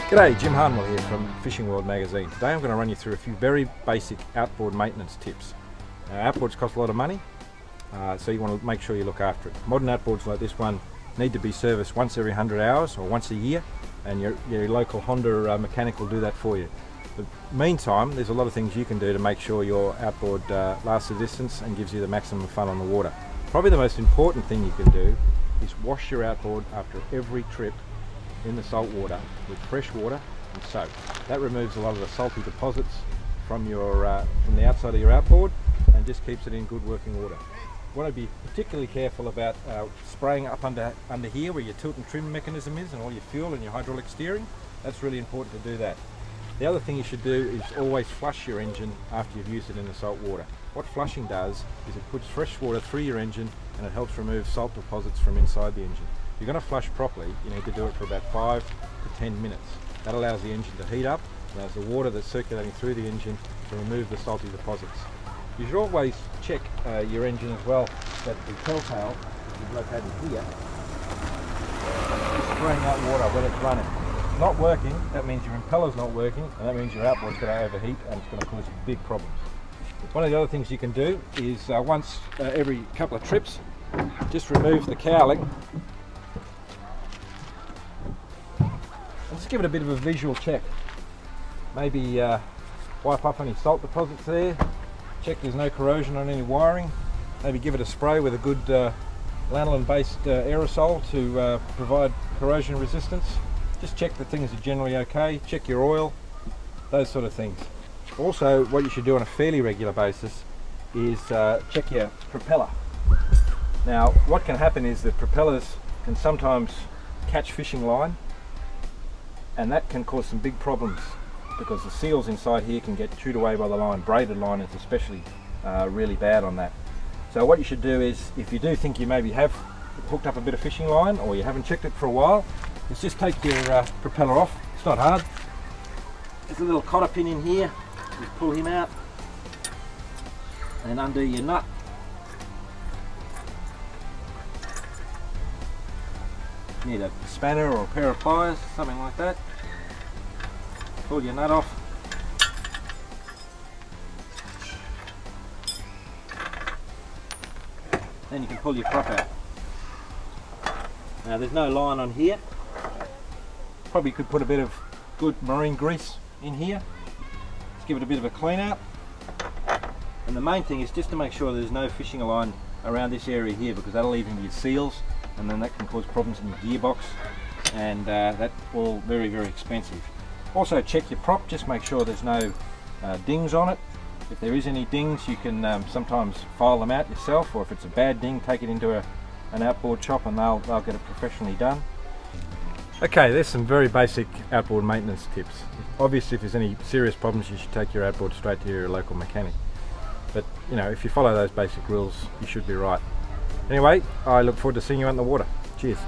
G'day, Jim Harnwell here from Fishing World magazine. Today I'm going to run you through a few very basic outboard maintenance tips. Outboards cost a lot of money, so you want to make sure you look after it. Modern outboards like this one need to be serviced once every 100 hours or once a year, and your local Honda mechanic will do that for you. But meantime, there's a lot of things you can do to make sure your outboard lasts the distance and gives you the maximum fun on the water. Probably the most important thing you can do is wash your outboard after every trip in the salt water with fresh water and soap. That removes a lot of the salty deposits from the outside of your outboard and just keeps it in good working water. You want to be particularly careful about spraying up under here where your tilt and trim mechanism is and all your fuel and your hydraulic steering. That's really important to do that. The other thing you should do is always flush your engine after you've used it in the salt water. What flushing does is it puts fresh water through your engine and it helps remove salt deposits from inside the engine. If you're going to flush properly, you need to do it for about 5 to 10 minutes. That allows the engine to heat up, allows the water that's circulating through the engine to remove the salty deposits. You should always check your engine as well, that the telltale is located here, is spraying out water when it's running. If it's not working, that means your impeller's not working, and that means your outboard's going to overheat and it's going to cause you big problems. One of the other things you can do is once every couple of trips, just remove the cowling. Just give it a bit of a visual check. Maybe wipe up any salt deposits there, check there's no corrosion on any wiring, maybe give it a spray with a good lanolin based aerosol to provide corrosion resistance. Just check that things are generally okay, check your oil, those sort of things. Also, what you should do on a fairly regular basis is check your propeller. Now what can happen is that propellers can sometimes catch fishing line, and that can cause some big problems because the seals inside here can get chewed away by the line. Braided line is especially really bad on that. So what you should do is, if you do think you maybe have hooked up a bit of fishing line or you haven't checked it for a while, is just take your propeller off. It's not hard. There's a little cotter pin in here. Just pull him out and undo your nut. You need a spanner or a pair of pliers, something like that. Pull your nut off. Then you can pull your prop out. Now there's no line on here. Probably could put a bit of good marine grease in here. Just give it a bit of a clean out. And the main thing is just to make sure there's no fishing line around this area here, because that'll even your seals, and then that can cause problems in your gearbox, and that's all very, very expensive. Also check your prop, just make sure there's no dings on it. If there is any dings, you can sometimes file them out yourself, or if it's a bad ding, take it into an outboard shop and they'll get it professionally done. Okay, there's some very basic outboard maintenance tips. Obviously if there's any serious problems, you should take your outboard straight to your local mechanic. But you know, if you follow those basic rules, you should be right. Anyway, I look forward to seeing you out in the water. Cheers.